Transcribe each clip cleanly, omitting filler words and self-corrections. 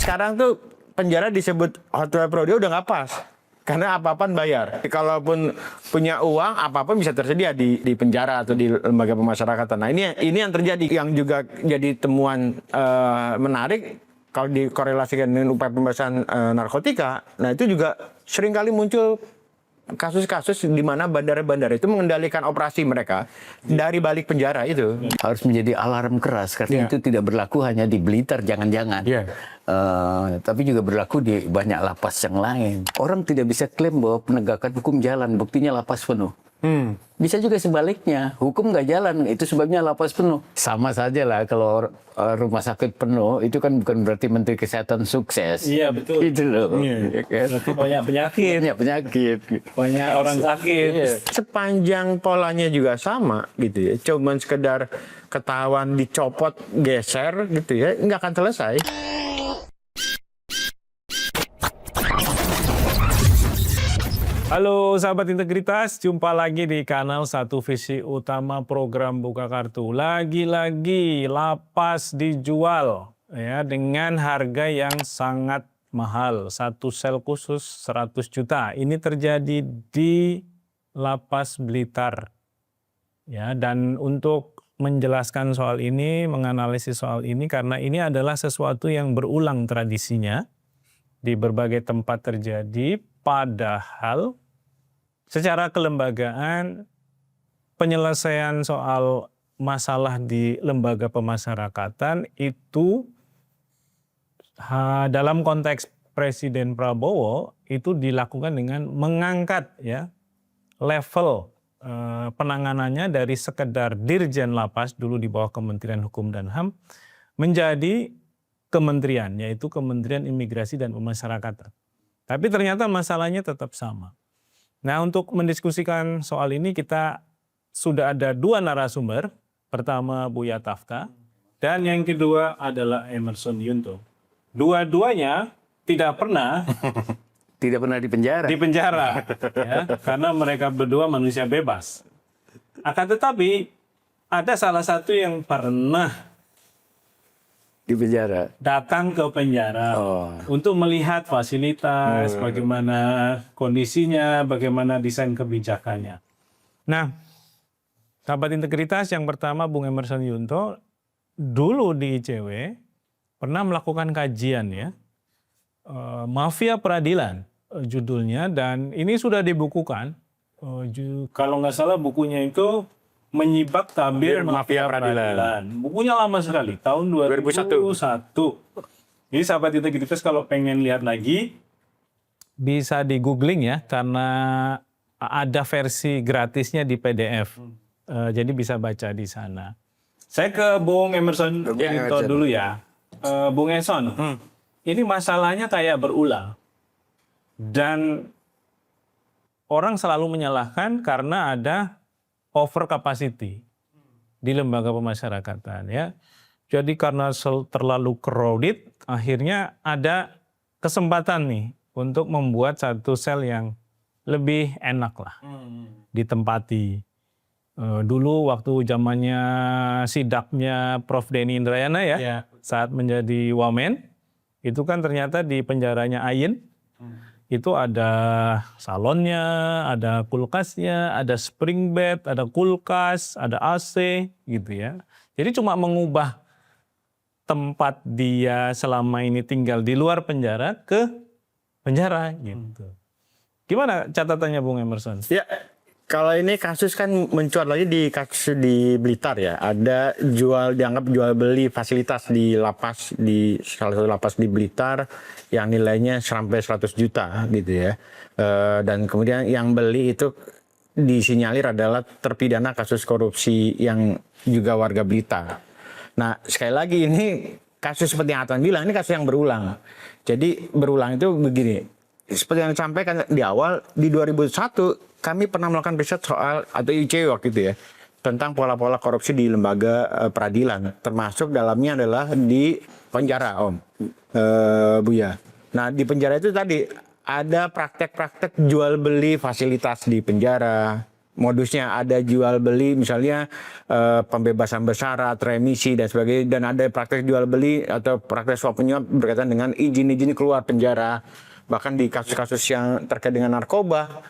sekarang tuh penjara disebut hotel prodeo udah nggak pas. Karena apa-apaan bayar. Kalaupun punya uang, apa-apa bisa tersedia di penjara atau di lembaga pemasyarakatan. Nah ini yang terjadi, yang juga jadi temuan menarik kalau dikorelasikan dengan upaya pembebasan narkotika. Nah itu juga seringkali muncul kasus-kasus di mana bandara-bandara itu mengendalikan operasi mereka dari balik penjara itu. Harus menjadi alarm keras karena itu tidak berlaku hanya di Blitar, jangan-jangan. Tapi juga berlaku di banyak lapas yang lain. Orang tidak bisa klaim bahwa penegakan hukum jalan, buktinya lapas penuh. Bisa juga sebaliknya, hukum nggak jalan, itu sebabnya lapas penuh. Sama saja lah kalau rumah sakit penuh, itu kan bukan berarti Menteri Kesehatan sukses. Iya, betul. Itu loh. Berarti banyak penyakit. Banyak penyakit. Banyak orang sakit. Sepanjang polanya juga sama gitu ya, cuman sekedar ketahuan dicopot, geser gitu ya, nggak akan selesai. Halo sahabat integritas, jumpa lagi di kanal Satu Visi Utama program Buka Kartu. Lagi-lagi lapas dijual ya dengan harga yang sangat mahal. Satu sel khusus 100 juta. Ini terjadi di Lapas Blitar. Ya, dan untuk menjelaskan soal ini, menganalisis soal ini karena ini adalah sesuatu yang berulang tradisinya di berbagai tempat terjadi. Padahal secara kelembagaan penyelesaian soal masalah di lembaga pemasyarakatan itu dalam konteks Presiden Prabowo itu dilakukan dengan mengangkat ya level penanganannya dari sekedar Dirjen Lapas dulu di bawah Kementerian Hukum dan HAM menjadi kementerian, yaitu Kementerian Imigrasi dan Pemasyarakatan. Tapi ternyata masalahnya tetap sama. Nah, untuk mendiskusikan soal ini kita sudah ada dua narasumber. Pertama Buya Tafta dan yang kedua adalah Emerson Yunto. Dua-duanya tidak pernah di penjara. Di penjara ya, karena mereka berdua manusia bebas. Akan tetapi ada salah satu yang pernah Di penjara. datang ke penjara untuk melihat fasilitas, bagaimana kondisinya, bagaimana desain kebijakannya. Nah, sahabat integritas yang pertama Bung Emerson Yunto dulu di ICW pernah melakukan kajian ya, Mafia Peradilan judulnya, dan ini sudah dibukukan. Kalau nggak salah bukunya itu Menyibak Tabir Mafia Peradilan. Bukunya lama sekali, tahun 2001. Jadi sahabat integritas kalau pengen lihat lagi, bisa di googling ya, karena ada versi gratisnya di PDF. Jadi bisa baca di sana. Saya ke Bung Emerson Yunto dulu ya. Bung Eson, ini masalahnya kayak berulang. Dan orang selalu menyalahkan karena ada over capacity di lembaga pemasyarakatan ya. Jadi karena terlalu crowded, akhirnya ada kesempatan nih untuk membuat satu sel yang lebih enak lah ditempati. Dulu waktu zamannya sidaknya Prof. Denny Indrayana ya, saat menjadi wamen, itu kan ternyata di penjaranya Ayin, itu ada salonnya, ada kulkasnya, ada spring bed, ada kulkas, ada AC gitu ya. Jadi cuma mengubah tempat dia selama ini tinggal di luar penjara ke penjara gitu. Gimana catatannya Bung Emerson? Ya, kalau ini kasus kan mencuat lagi di kasus di Blitar ya. Ada dianggap jual beli fasilitas di lapas, di salah satu lapas di Blitar yang nilainya sampai 100 juta gitu ya. Dan kemudian yang beli itu disinyalir adalah terpidana kasus korupsi yang juga warga Blitar. Nah, sekali lagi ini kasus seperti yang Atan bilang, ini kasus yang berulang. Jadi berulang itu begini. Seperti yang disampaikan di awal, di 2001 kami pernah melakukan riset soal, atau ICW waktu itu ya, tentang pola-pola korupsi di lembaga peradilan. Termasuk dalamnya adalah di penjara, Buya. Nah, di penjara itu tadi ada praktek-praktek jual beli fasilitas di penjara, modusnya ada jual beli misalnya pembebasan bersyarat, remisi dan sebagainya, dan ada praktek jual beli atau praktek suap menyuap berkaitan dengan izin keluar penjara. Bahkan di kasus-kasus yang terkait dengan narkoba,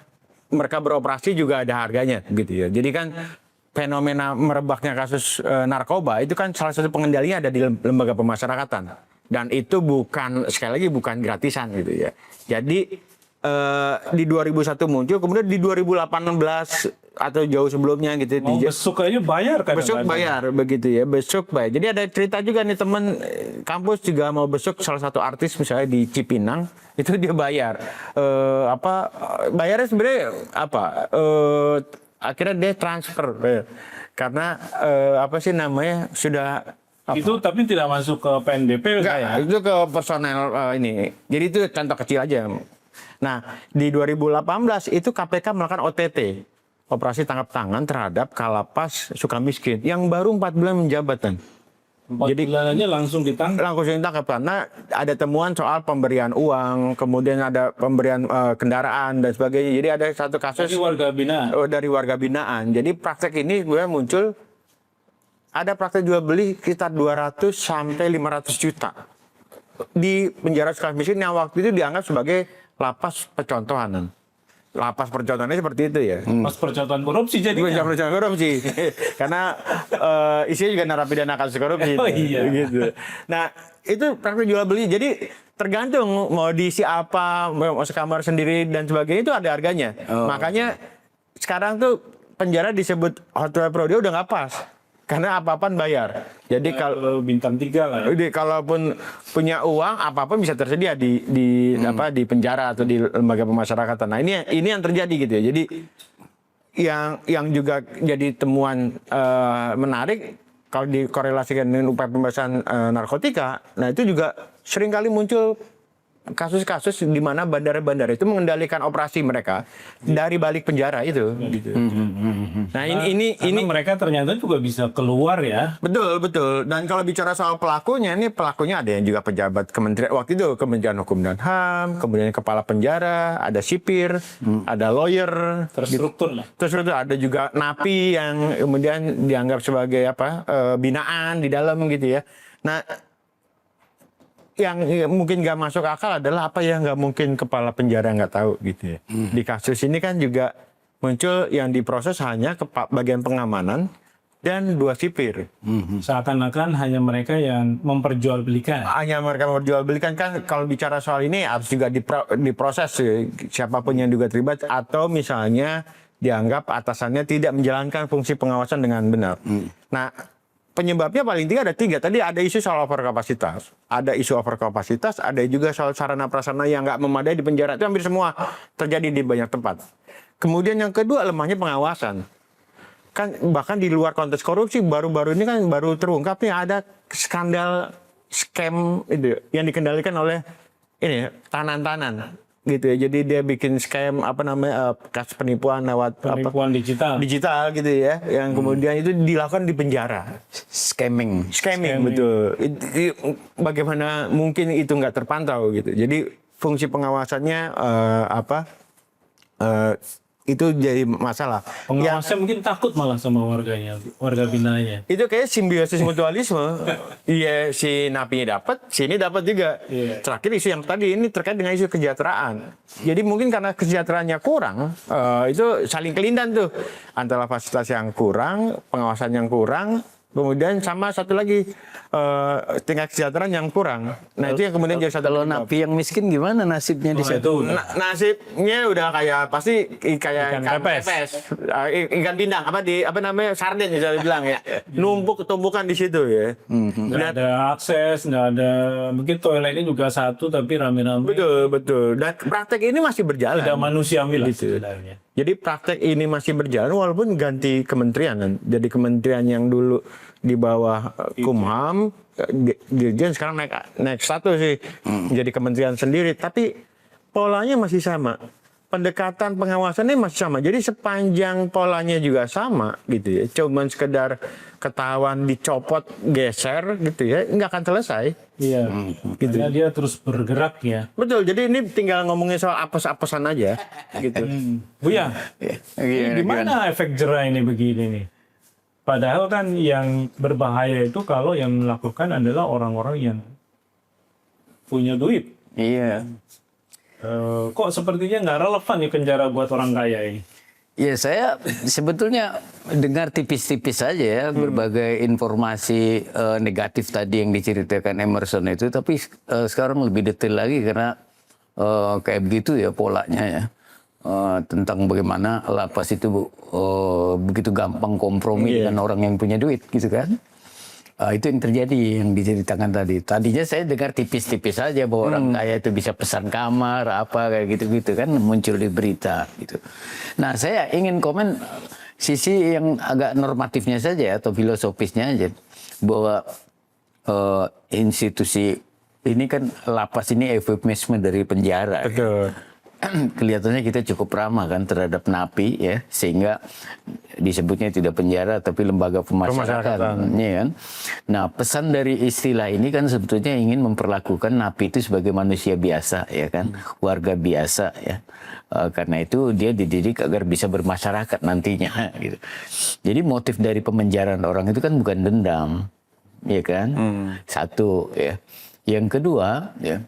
mereka beroperasi juga ada harganya gitu ya. Jadi kan fenomena merebaknya kasus narkoba itu kan salah satu pengendalinya ada di lembaga pemasyarakatan, dan itu bukan, sekali lagi bukan gratisan gitu ya. Jadi di 2001 muncul, kemudian di 2018 atau jauh sebelumnya gitu. Besok aja bayar kan? Besok bayar begitu ya, besok bayar. Jadi ada cerita juga nih teman kampus juga mau besok salah satu artis misalnya di Cipinang itu dia bayar. Bayarnya sebenarnya apa? Akhirnya dia transfer karena apa sih namanya sudah itu tapi tidak masuk ke PNDP enggak, ya? itu ke personel ini. Jadi itu contoh kecil aja. Nah, di 2018 itu KPK melakukan OTT, operasi tangkap tangan terhadap Kalapas Sukamiskin yang baru 4 bulan menjabat. Jadi bulanannya langsung ditangkap. Langsung ditangkap karena ada temuan soal pemberian uang, kemudian ada pemberian kendaraan dan sebagainya. Jadi ada satu kasus dari warga binaan. Dari warga binaan. Jadi praktek ini sebenarnya muncul, ada praktek jual beli sekitar 200 sampai 500 juta di penjara Sukamiskin yang waktu itu dianggap sebagai lapas percontohan. Lapas percontohannya seperti itu ya. Pas percontohan korupsi jadinya. Percontohan korupsi. Karena isinya juga narapidana kasus korupsi. Oh iya. Gitu. Nah, itu praktik jual beli. Jadi tergantung mau diisi apa, mau sekamar sendiri dan sebagainya, itu ada harganya. Makanya sekarang tuh penjara disebut Hotel Pro, dia udah nggak pas. Karena apa-apaan bayar. Jadi kalau bintang 3 lah ya. Kalaupun punya uang, apa-apa bisa tersedia di penjara atau di lembaga pemasyarakatan. Nah, ini yang terjadi gitu ya. Jadi yang juga jadi temuan menarik kalau dikorelasikan dengan upaya pembebasan narkotika. Nah, itu juga sering kali muncul kasus-kasus di mana bandara-bandara itu mengendalikan operasi mereka dari balik penjara itu. Gitu. Nah, ini mereka ternyata juga bisa keluar ya. Betul. Dan kalau bicara soal pelakunya, ini pelakunya ada yang juga pejabat kementerian waktu itu, Kementerian Hukum dan HAM, kemudian kepala penjara, ada sipir, ada lawyer, terstruktur lah. Terus ada juga napi yang kemudian dianggap sebagai binaan di dalam gitu ya. Nah, yang mungkin nggak masuk akal adalah apa yang nggak mungkin kepala penjara nggak tahu gitu ya. Di kasus ini kan juga muncul yang diproses hanya bagian pengamanan dan 2 sipir. Seakan-akan hanya mereka yang memperjualbelikan. Hanya mereka memperjualbelikan, kan kalau bicara soal ini harus juga diproses siapapun yang juga terlibat, atau misalnya dianggap atasannya tidak menjalankan fungsi pengawasan dengan benar. Nah, penyebabnya paling ada 3. Tadi ada isu soal overkapasitas. Ada isu overkapasitas, ada juga soal sarana prasarana yang nggak memadai di penjara. Itu hampir semua terjadi di banyak tempat. Kemudian yang kedua, lemahnya pengawasan. Kan bahkan di luar konteks korupsi, baru-baru ini kan baru terungkap nih ada skandal scam itu yang dikendalikan oleh ini tahanan-tahanan. Gitu ya, jadi dia bikin scam kasus penipuan lewat digital gitu ya, yang kemudian itu dilakukan di penjara. Scamming betul. Bagaimana mungkin itu nggak terpantau gitu. Jadi fungsi pengawasannya itu jadi masalah. Pengawasnya mungkin takut malah sama warga binanya. Itu kayak simbiosis mutualisme. Iya, si napinya dapat, sini dapat juga. Terakhir isu yang tadi ini terkait dengan isu kesejahteraan. Jadi mungkin karena kesejahteraannya kurang, itu saling kelindan tuh antara fasilitas yang kurang, pengawasan yang kurang, kemudian sama satu lagi tingkat kesejahteraan yang kurang. Nah, itu yang kemudian jadi satu. Kalau napi yang miskin gimana nasibnya di situ? Nasibnya udah pasti kayak ikan pepes. Ikan pindang sarden bisa dibilang ya. Numpuk tumpukan di situ ya. Nggak ada akses, nggak ada, mungkin toiletnya juga satu tapi rame-rame. Betul. Dan praktek ini masih berjalan. Tidak manusiawi lah gitu. sebenarnya. Jadi praktek ini masih berjalan walaupun ganti kementerian kan. Jadi kementerian yang dulu di bawah Kumham, Dirjen sekarang naik satu sih, jadi kementerian sendiri. Tapi polanya masih sama. pendekatan pengawasannya masih sama. Jadi sepanjang polanya juga sama gitu ya. Cuman sekedar ketahuan dicopot, geser gitu ya, nggak akan selesai. Iya. Gitu. Karena dia terus bergerak ya. Betul. Jadi ini tinggal ngomongin soal apes-apesan aja gitu. Buya, gimana efek jerah ini begini nih? Padahal kan yang berbahaya itu kalau yang melakukan adalah orang-orang yang punya duit. Iya. Kok sepertinya nggak relevan nih penjara buat orang kaya ini? Ya saya sebetulnya dengar tipis-tipis saja ya berbagai informasi negatif tadi yang diceritakan Emerson itu, tapi sekarang lebih detail lagi karena kayak begitu ya polanya ya. Tentang bagaimana lapas itu begitu gampang kompromi dengan orang yang punya duit gitu kan. Itu yang terjadi yang diceritakan tadi. Tadinya saya dengar tipis-tipis saja bahwa orang kaya itu bisa pesan kamar apa kayak gitu-gitu kan muncul di berita gitu. Nah, saya ingin komen sisi yang agak normatifnya saja atau filosofisnya aja bahwa institusi ini kan lapas ini eufemisme dari penjara. Betul. Kelihatannya kita cukup ramah kan terhadap napi ya, sehingga disebutnya tidak penjara tapi lembaga pemasyarakatan ya kan. Nah, pesan dari istilah ini kan sebetulnya ingin memperlakukan napi itu sebagai manusia biasa ya kan, warga biasa ya. Karena itu dia dididik agar bisa bermasyarakat nantinya gitu. Jadi motif dari pemenjaraan orang itu kan bukan dendam ya kan. Satu ya. Yang kedua ya,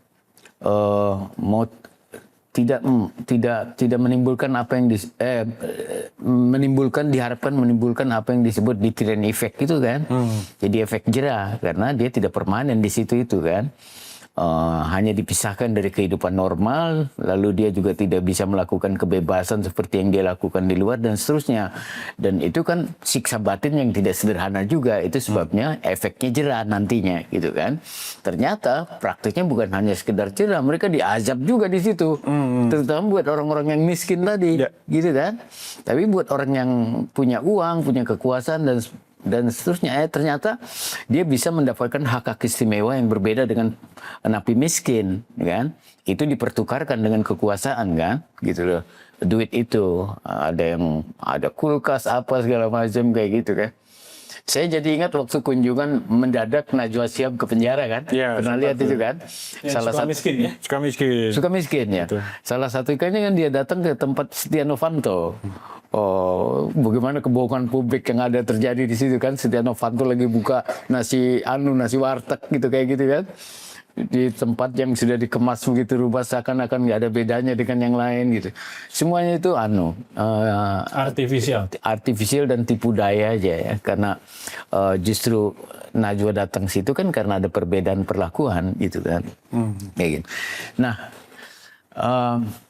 tidak menimbulkan apa yang diharapkan menimbulkan apa yang disebut deterrent effect gitu kan. Jadi efek jerah karena dia tidak permanen di situ itu kan. Hanya dipisahkan dari kehidupan normal, lalu dia juga tidak bisa melakukan kebebasan seperti yang dia lakukan di luar dan seterusnya. Dan itu kan siksa batin yang tidak sederhana juga, itu sebabnya efeknya jerah nantinya gitu kan. Ternyata praktiknya bukan hanya sekedar jerah, mereka diazab juga di situ. Terutama buat orang-orang yang miskin tadi, gitu kan. Tapi buat orang yang punya uang, punya kekuasaan dan seterusnya, ternyata dia bisa mendapatkan hak-hak istimewa yang berbeda dengan napi miskin, kan? Itu dipertukarkan dengan kekuasaan, kan? Gitu loh. Duit itu ada kulkas apa segala macam kayak gitu, kan? Saya jadi ingat waktu kunjungan mendadak Najwa Shihab ke penjara kan, pernah lihat itu kan? Salah satu miskin ya, Suka miskin ya. Betul. Salah satu ikannya kan dia datang ke tempat Setia Novanto. Bagaimana kebohongan publik yang ada terjadi di situ kan. Setia Novanto lagi buka nasi warteg gitu kayak gitu kan, di tempat yang sudah dikemas begitu rupa seakan-akan nggak ada bedanya dengan yang lain gitu. Semuanya itu artifisial dan tipu daya aja ya, karena justru Najwa datang situ kan karena ada perbedaan perlakuan gitu kan. Kayak gitu. Nah,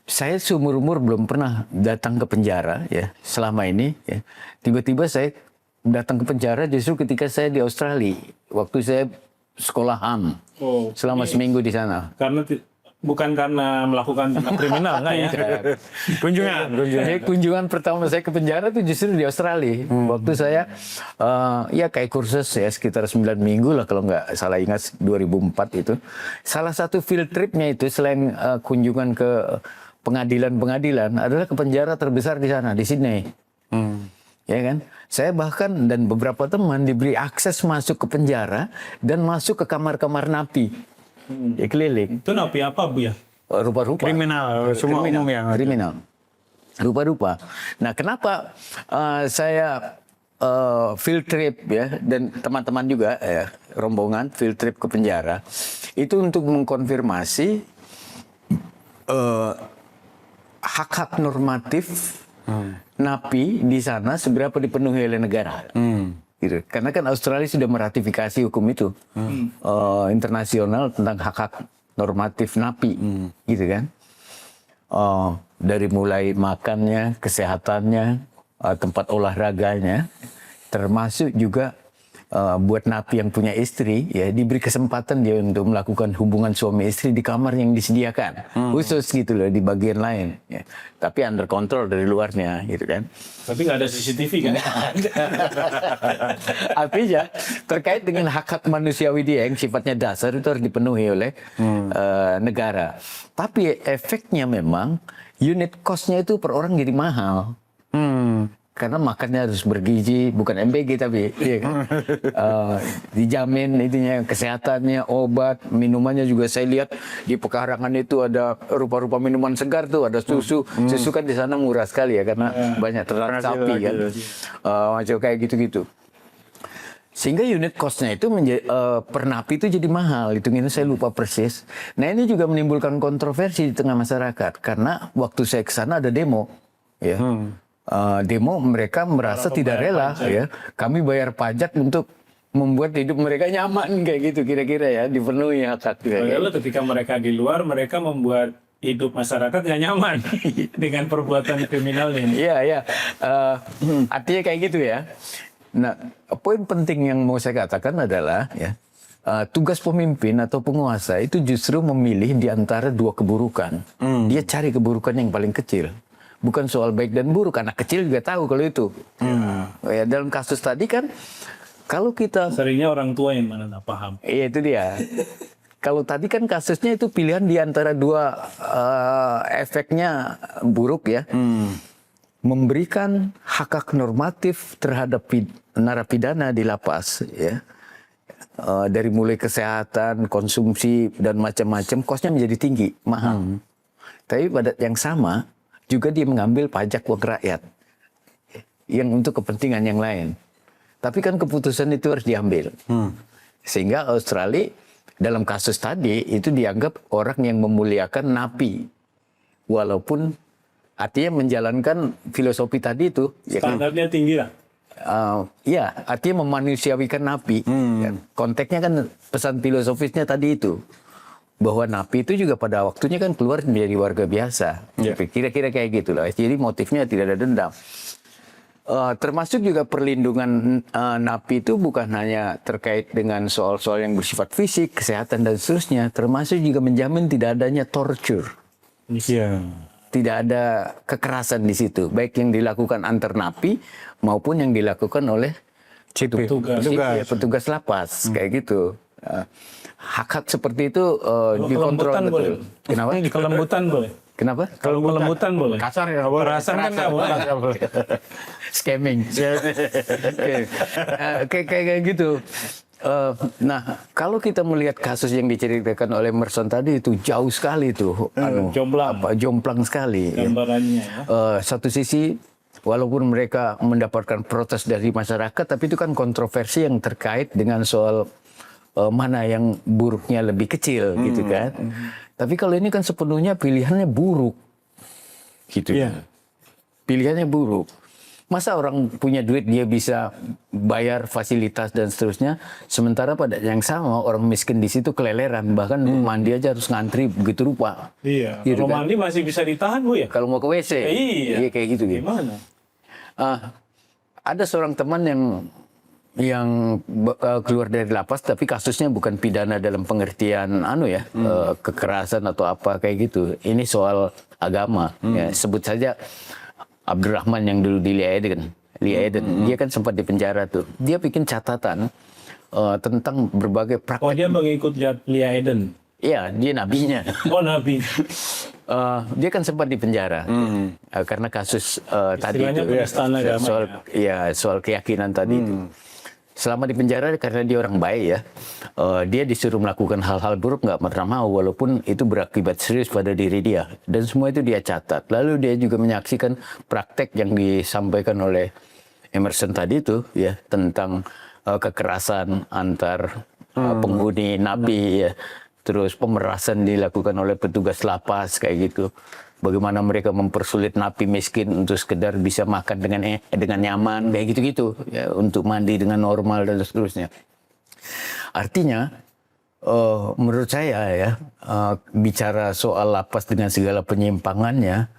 saya seumur-umur belum pernah datang ke penjara ya selama ini ya. Tiba-tiba saya datang ke penjara justru ketika saya di Australia waktu saya sekolah HAM selama seminggu di sana. Karena bukan karena melakukan tindak kriminal enggak ya? Kunjungan pertama saya ke penjara itu justru di Australia. Waktu saya ya kayak kursus ya sekitar 9 minggu lah kalau nggak salah ingat 2004 itu. Salah satu field tripnya itu selain kunjungan ke pengadilan adalah ke penjara terbesar di sana di Sydney. Ya kan? Saya bahkan dan beberapa teman diberi akses masuk ke penjara dan masuk ke kamar-kamar napi. Ya keliling. Itu napi apa Bu ya? Rupa-rupa. Kriminal, semua umum yang kriminal. Rupa-rupa. Nah, kenapa saya field trip ya dan teman-teman juga ya, rombongan field trip ke penjara itu untuk mengkonfirmasi hak-hak normatif napi di sana seberapa dipenuhi oleh negara. Gitu. Karena kan Australia sudah meratifikasi hukum itu internasional tentang hak-hak normatif napi, gitu kan? Dari mulai makannya, kesehatannya, tempat olahraganya, termasuk juga buat napi yang punya istri ya diberi kesempatan dia untuk melakukan hubungan suami istri di kamar yang disediakan khusus gitu loh di bagian lain ya. Tapi under kontrol dari luarnya gitu kan. Tapi nggak ada CCTV kan? Artinya terkait dengan hak-hak manusiawi dia yang sifatnya dasar itu harus dipenuhi oleh negara. Tapi efeknya memang unit cost-nya itu per orang jadi mahal. Karena makannya harus bergizi, bukan MBG tapi iya kan? Dijamin itunya kesehatannya, obat, minumannya juga saya lihat di pekarangan itu ada rupa-rupa minuman segar tuh, ada susu. Susu kan di sana murah sekali ya karena banyak ternak sapi kan. Macam kayak gitu-gitu. Sehingga unit cost-nya itu per napi itu jadi mahal. Hitungannya saya lupa persis. Nah ini juga menimbulkan kontroversi di tengah masyarakat karena waktu saya ke sana ada demo, ya. Demo mereka merasa tidak rela ya kami bayar pajak untuk membuat hidup mereka nyaman kayak gitu kira-kira ya dipenuhi hak-hak Padahal ketika mereka di luar mereka membuat hidup masyarakat nggak nyaman dengan perbuatan kriminalnya. Iya. Artinya kayak gitu ya. Nah poin penting yang mau saya katakan adalah ya tugas pemimpin atau penguasa itu justru memilih di antara dua keburukan. Dia cari keburukan yang paling kecil. Bukan soal baik dan buruk, anak kecil juga tahu kalau itu. Ya, dalam kasus tadi kan, kalau kita... Seringnya orang tua yang mana nggak paham. Iya itu dia. Kalau tadi kan kasusnya itu pilihan di antara dua efeknya buruk ya. Memberikan hak-hak normatif terhadap narapidana di lapas ya. Dari mulai kesehatan, konsumsi, dan macam-macam, kosnya menjadi tinggi, mahal. Tapi pada yang sama... juga dia mengambil pajak uang rakyat yang untuk kepentingan yang lain. Tapi kan keputusan itu harus diambil. Sehingga Australia dalam kasus tadi itu dianggap orang yang memuliakan napi. Walaupun artinya menjalankan filosofi tadi itu. Standarnya tinggi lah. Ya, artinya memanusiawikan napi. Ya, konteksnya kan pesan filosofisnya tadi itu. Bahwa napi itu juga pada waktunya kan keluar menjadi warga biasa. Kira-kira kayak gitu lah. Jadi motifnya tidak ada dendam. Termasuk juga perlindungan napi itu bukan hanya terkait dengan soal-soal yang bersifat fisik, kesehatan dan seterusnya. Termasuk juga menjamin tidak adanya torture. Tidak ada kekerasan di situ. Baik yang dilakukan antar napi maupun yang dilakukan oleh petugas lapas. Kayak gitu. Hak-hak seperti itu dikontrol betul. Boleh. Kenapa? Kelembutan boleh. Kenapa? Kalau kelembutan boleh. Kasar ya nggak boleh. Perasaan kan nggak boleh. Scamming. Kayak gitu. Nah, kalau kita melihat kasus yang diceritakan oleh Emerson tadi itu jauh sekali tuh, jomplang sekali. Gambarannya. Satu sisi, walaupun mereka mendapatkan protes dari masyarakat, tapi itu kan kontroversi yang terkait dengan soal mana yang buruknya lebih kecil gitu kan. Tapi kalau ini kan sepenuhnya pilihannya buruk. Gitu. Pilihannya buruk. Masa orang punya duit dia bisa bayar fasilitas dan seterusnya, sementara pada yang sama orang miskin di situ keleleran, bahkan mandi aja harus ngantri begitu rupa. Iya. Gitu Kalau kan? mandi masih bisa ditahan Bu ya? Kalau mau ke WC. Iya kayak gitu. Gimana? Ada seorang teman yang keluar dari lapas tapi kasusnya bukan pidana dalam pengertian kekerasan atau apa kayak gitu. Ini soal agama. Ya, sebut saja Abdurrahman yang dulu di Lee Eden. Dia kan sempat di penjara tuh. Dia bikin catatan tentang berbagai praktek. Oh, dia mengikut Lee Eden. Iya, dia nabinya. Oh, nabi. Dia kan sempat di penjara karena kasus tadi itu penistaan agama, soal keyakinan tadi itu. Selama di penjara karena dia orang baik ya, dia disuruh melakukan hal-hal buruk nggak pernah mau walaupun itu berakibat serius pada diri dia, dan semua itu dia catat. Lalu dia juga menyaksikan praktek yang disampaikan oleh Emerson tadi itu ya tentang kekerasan antar penghuni napi ya. Terus pemerasan dilakukan oleh petugas lapas kayak gitu. Bagaimana mereka mempersulit napi miskin untuk sekedar bisa makan dengan nyaman kayak gitu-gitu ya, untuk mandi dengan normal dan seterusnya. Artinya menurut saya ya bicara soal lapas dengan segala penyimpangannya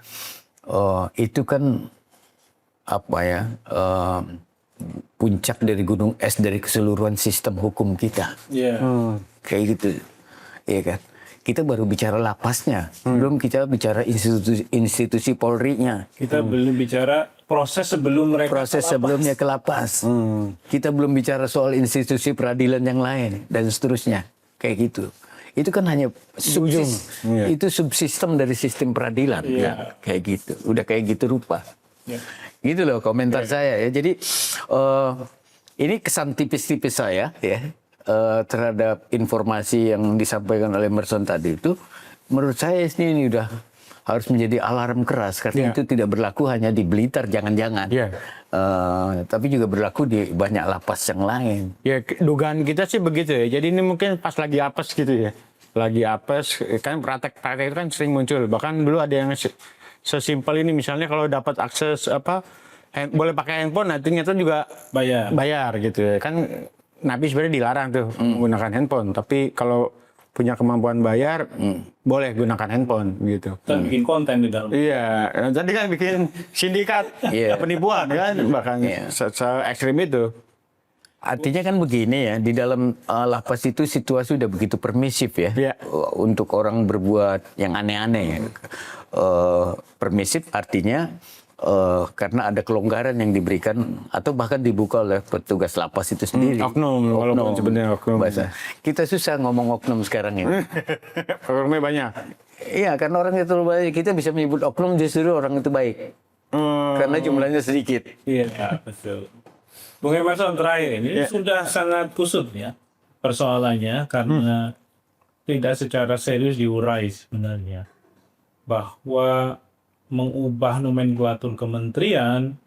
itu kan puncak dari gunung es dari keseluruhan sistem hukum kita. Iya. Kayak gitu, iya kan? Kita baru bicara lapasnya, belum kita bicara institusi Polri-nya. Kita belum bicara proses sebelum mereka Proses sebelumnya ke lapas. Kita belum bicara soal institusi peradilan yang lain dan seterusnya, kayak gitu. Itu kan hanya itu subsistem dari sistem peradilan, ya, kayak gitu. Udah kayak gitu rupa. Gitu loh komentar saya ya. Jadi ini kesan tipis-tipis saya ya terhadap informasi yang disampaikan oleh Emerson tadi itu, menurut saya ini udah harus menjadi alarm keras karena itu tidak berlaku hanya di Blitar, jangan-jangan, tapi juga berlaku di banyak lapas yang lain. Ya, dugaan kita sih begitu ya. Jadi ini mungkin pas lagi apes gitu ya. Lagi apes, kan praktek-praktek itu kan sering muncul. Bahkan dulu ada yang sesimpel ini, misalnya kalau dapat akses boleh pakai handphone, nah ternyata juga bayar gitu ya. Kan Nabi sebenarnya dilarang tuh menggunakan handphone, tapi kalau punya kemampuan bayar, boleh gunakan handphone gitu. Dan bikin konten di dalam. Iya, tadi kan bikin sindikat penipuan kan, bahkan se-ekstrim itu. Artinya kan begini ya, di dalam lapas itu situasi udah begitu permisif ya, untuk orang berbuat yang aneh-aneh. Permisif artinya karena ada kelonggaran yang diberikan atau bahkan dibuka oleh petugas lapas itu sendiri. Oknum, walaupun sebenarnya oknum. Bahasa. Kita susah ngomong oknum sekarang ini. Oknumnya banyak. Iya, karena orang itu baik. Kita bisa menyebut oknum justru orang itu baik. Karena jumlahnya sedikit. Iya, betul. Bung Emerson, terakhir ini sudah sangat kusut ya persoalannya karena tidak secara serius diurai sebenarnya bahwa mengubah nomenklatur kementerian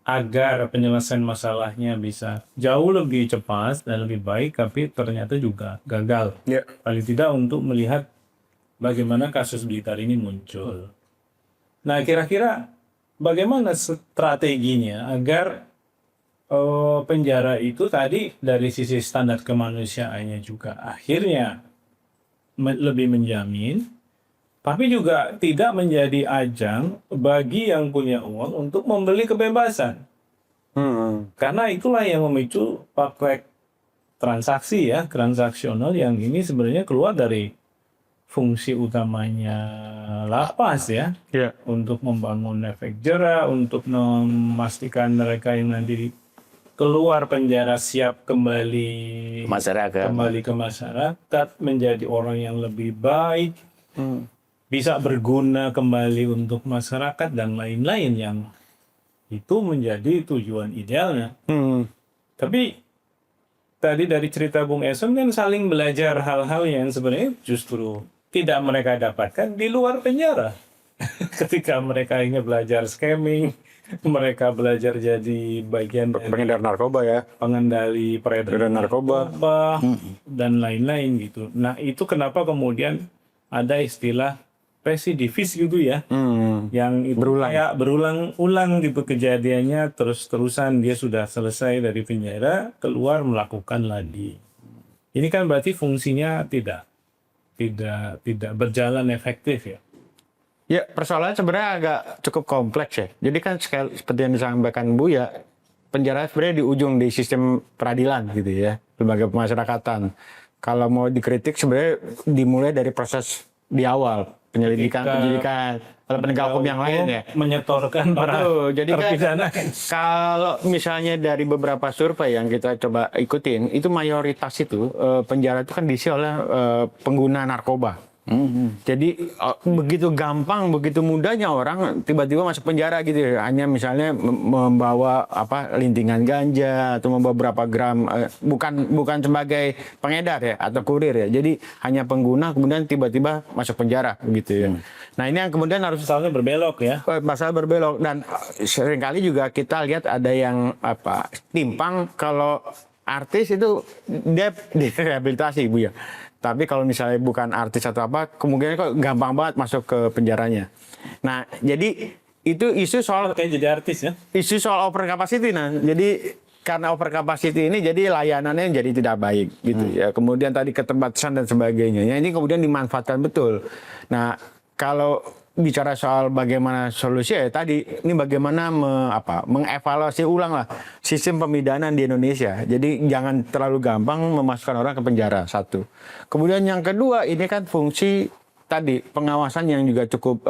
agar penyelesaian masalahnya bisa jauh lebih cepat dan lebih baik, tapi ternyata juga gagal. Paling tidak untuk melihat bagaimana kasus Blitar ini muncul. Nah, kira-kira bagaimana strateginya agar penjara itu tadi dari sisi standar kemanusiaannya juga akhirnya lebih menjamin, tapi juga tidak menjadi ajang bagi yang punya uang untuk membeli kebebasan. Karena itulah yang memicu praktek transaksi ya, transaksional yang ini sebenarnya keluar dari fungsi utamanya lapas ya. Untuk membangun efek jera, untuk memastikan mereka yang nanti keluar penjara siap kembali ke masyarakat, menjadi orang yang lebih baik. Bisa berguna kembali untuk masyarakat dan lain-lain yang itu menjadi tujuan idealnya. Tapi tadi dari cerita Bung Eson kan saling belajar hal-hal yang sebenarnya justru tidak mereka dapatkan di luar penjara. Ketika mereka ingin belajar scamming, mereka belajar jadi bagian pengedar narkoba ya, pengendali peredaran narkoba dan lain-lain gitu. Nah, itu kenapa kemudian ada istilah residivis gitu ya, yang itu berulang-ulang gitu kejadiannya, terus-terusan dia sudah selesai dari penjara, keluar melakukan lagi. Ini kan berarti fungsinya tidak berjalan efektif ya. Ya, persoalannya sebenarnya agak cukup kompleks ya. Jadi kan seperti yang disampaikan Buya, penjara sebenarnya di ujung di sistem peradilan gitu ya, lembaga pemasyarakatan. Kalau mau dikritik sebenarnya dimulai dari proses di awal. Penyelidikan, penyidikan, oleh penegak hukum yang lain ya. Menyetorkan para terpidana. Kalau misalnya dari beberapa survei yang kita coba ikutin, itu mayoritas itu penjara itu kan diisi oleh pengguna narkoba. Jadi begitu gampang, begitu mudahnya orang tiba-tiba masuk penjara gitu ya. Hanya misalnya membawa lintingan ganja atau membawa berapa gram, bukan sebagai pengedar ya atau kurir ya. Jadi hanya pengguna kemudian tiba-tiba masuk penjara gitu ya. Nah, ini yang kemudian harus masalahnya berbelok ya. Masalah berbelok, dan seringkali juga kita lihat ada yang timpang kalau artis itu dia direhabilitasi Bu ya. Tapi kalau misalnya bukan artis atau kemungkinan kok gampang banget masuk ke penjaranya. Nah, jadi itu isu soal kayak jadi artis ya. Isu soal over capacity. Nah, jadi karena over capacity ini jadi layanannya jadi tidak baik gitu ya. Kemudian tadi keterbatasan dan sebagainya. Ini kemudian dimanfaatkan betul. Nah, kalau bicara soal bagaimana solusi ya tadi ini bagaimana mengevaluasi ulang lah sistem pemidanaan di Indonesia. Jadi jangan terlalu gampang memasukkan orang ke penjara, satu. Kemudian yang kedua ini kan fungsi tadi pengawasan yang juga cukup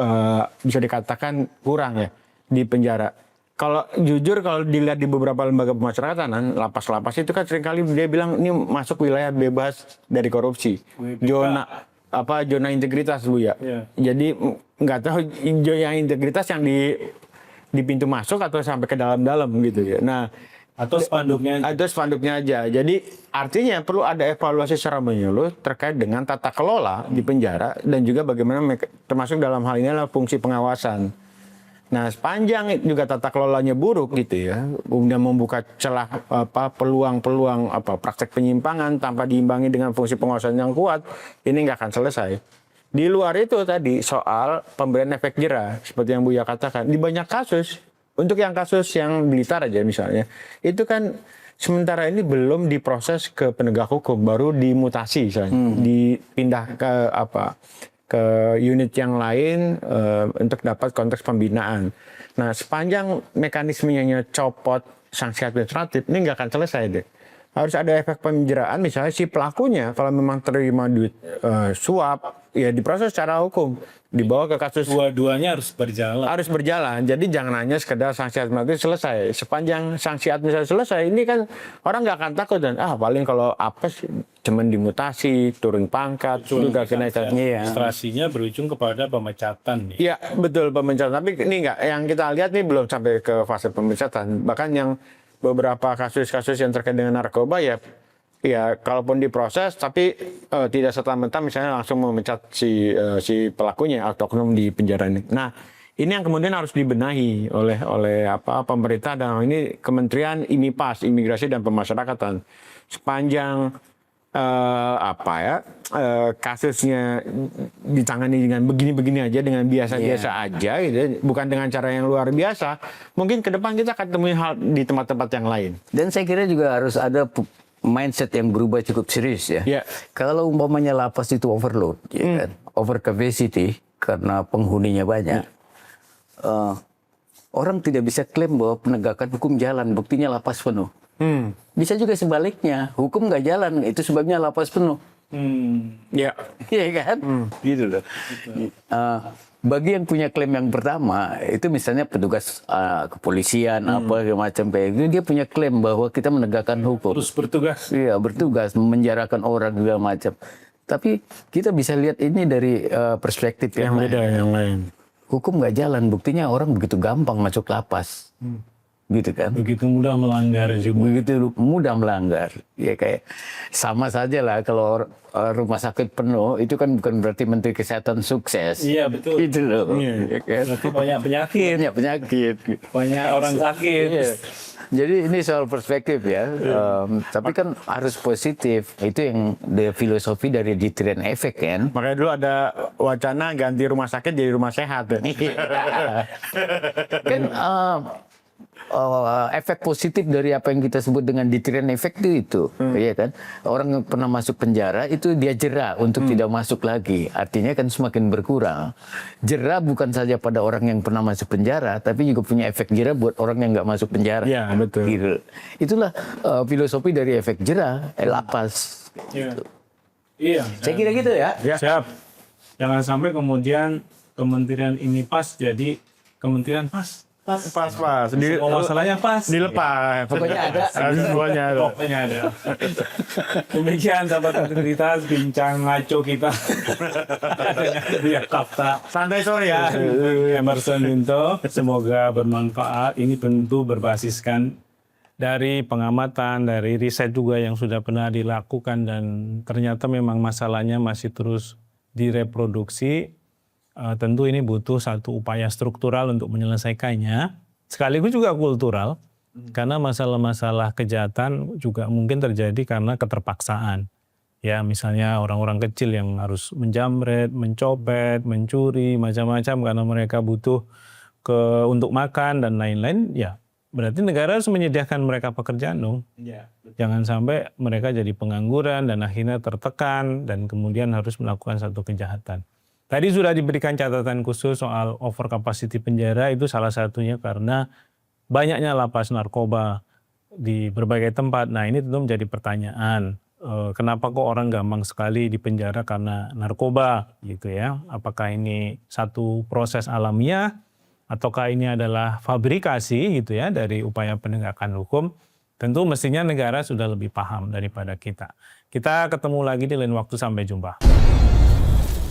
bisa dikatakan kurang ya di penjara. Kalau jujur kalau dilihat di beberapa lembaga pemasyarakatan, lapas-lapas itu kan seringkali dia bilang ini masuk wilayah bebas dari korupsi. Zona integritas Bu ya. Jadi nggak tahu yang integritas yang di pintu masuk atau sampai ke dalam-dalam gitu ya. Nah, atau spanduknya aja. Jadi artinya perlu ada evaluasi secara menyeluruh terkait dengan tata kelola di penjara dan juga bagaimana termasuk dalam hal ini adalah fungsi pengawasan. Nah, sepanjang juga tata kelolanya buruk gitu ya, kemudian membuka celah peluang-peluang praktek penyimpangan tanpa diimbangi dengan fungsi pengawasan yang kuat, ini nggak akan selesai. Di luar itu tadi soal pemberian efek jera, seperti yang Buya katakan, di banyak kasus, untuk yang kasus yang Blitar aja misalnya, itu kan sementara ini belum diproses ke penegak hukum, baru dimutasi misalnya, dipindah ke unit yang lain untuk dapat konteks pembinaan. Nah, sepanjang mekanismenya copot sanksi administratif, ini nggak akan selesai deh. Harus ada efek penjeraan, misalnya si pelakunya kalau memang terima duit suap, ya diproses secara hukum, dibawa ke kasus. Dua-duanya harus berjalan. Harus berjalan, jadi jangan hanya sekedar sanksi administratif selesai. Sepanjang sanksi administratif selesai, ini kan orang nggak akan takut dan paling kalau apes cuman dimutasi, turun pangkat, juga kena administrasinya berujung kepada pemecatan. Iya betul pemecatan. Tapi ini enggak, yang kita lihat nih belum sampai ke fase pemecatan. Bahkan yang beberapa kasus-kasus yang terkait dengan narkoba ya kalaupun diproses tapi tidak serta-merta misalnya langsung memecat si pelakunya atau oknum di penjara ini. Nah, ini yang kemudian harus dibenahi oleh pemerintah dan ini Kementerian IMIPAS, Imigrasi dan Pemasyarakatan. Sepanjang kasusnya ditangani dengan begini-begini aja, dengan biasa-biasa aja gitu, bukan dengan cara yang luar biasa, mungkin ke depan kita akan temui hal di tempat-tempat yang lain. Dan saya kira juga harus ada mindset yang berubah cukup serius ya. Kalau umpamanya lapas itu overload, kan, over capacity karena penghuninya banyak, orang tidak bisa klaim bahwa penegakan hukum jalan, buktinya lapas penuh. Bisa juga sebaliknya, hukum nggak jalan, itu sebabnya lapas penuh. Iya kan? Gitu loh. Bagi yang punya klaim yang pertama, itu misalnya petugas kepolisian apa macam itu, dia punya klaim bahwa kita menegakkan hukum. Terus bertugas. Iya, bertugas, memenjarakan orang segala macam. Tapi kita bisa lihat ini dari perspektif yang lain. Hukum nggak jalan, buktinya orang begitu gampang masuk lapas. Gitu kan? Begitu mudah melanggar juga. Begitu mudah melanggar. Ya kayak sama saja lah kalau rumah sakit penuh, itu kan bukan berarti Menteri Kesehatan sukses. Iya, betul. Gitu loh. Ya kan? Berarti banyak penyakit. Banyak orang sakit. Iya. Jadi ini soal perspektif ya. Tapi kan harus positif. Itu yang filosofi dari deterrent effect kan. Makanya dulu ada wacana ganti rumah sakit jadi rumah sehat. Kan efek positif dari apa yang kita sebut dengan deterrent effect itu, ya kan? Orang yang pernah masuk penjara itu dia jera untuk tidak masuk lagi. Artinya kan semakin berkurang. Jera bukan saja pada orang yang pernah masuk penjara, tapi juga punya efek jera buat orang yang nggak masuk penjara. Iya betul. Gitu. Itulah filosofi dari efek jera, lapas. Gitu. Iya. Saya kira gitu ya. Siap. Jangan sampai kemudian Kementerian ini pas jadi Kementerian pas. Pas. Semua masalahnya pas. Dilepas. Pokoknya ada. Semuanya ada. Pokoknya ada. Demikian sahabat integritas bincang ngaco kita. Dengan Buya Kapta. Santai sore ya. Emerson Yunto. Semoga bermanfaat. Ini tentu berbasiskan dari pengamatan, dari riset juga yang sudah pernah dilakukan dan ternyata memang masalahnya masih terus direproduksi. Tentu ini butuh satu upaya struktural untuk menyelesaikannya, sekaligus juga kultural, karena masalah-masalah kejahatan juga mungkin terjadi karena keterpaksaan. Ya, misalnya orang-orang kecil yang harus menjamret, mencopet, mencuri, macam-macam karena mereka butuh untuk makan dan lain-lain, ya berarti negara harus menyediakan mereka pekerjaan dong. Ya, jangan sampai mereka jadi pengangguran dan akhirnya tertekan dan kemudian harus melakukan satu kejahatan. Tadi sudah diberikan catatan khusus soal over capacity penjara, itu salah satunya karena banyaknya lapas narkoba di berbagai tempat. Nah, ini tentu menjadi pertanyaan. Kenapa kok orang gampang sekali dipenjara karena narkoba gitu ya? Apakah ini satu proses alamiah ataukah ini adalah fabrikasi gitu ya dari upaya penegakan hukum? Tentu mestinya negara sudah lebih paham daripada kita. Kita ketemu lagi di lain waktu, sampai jumpa.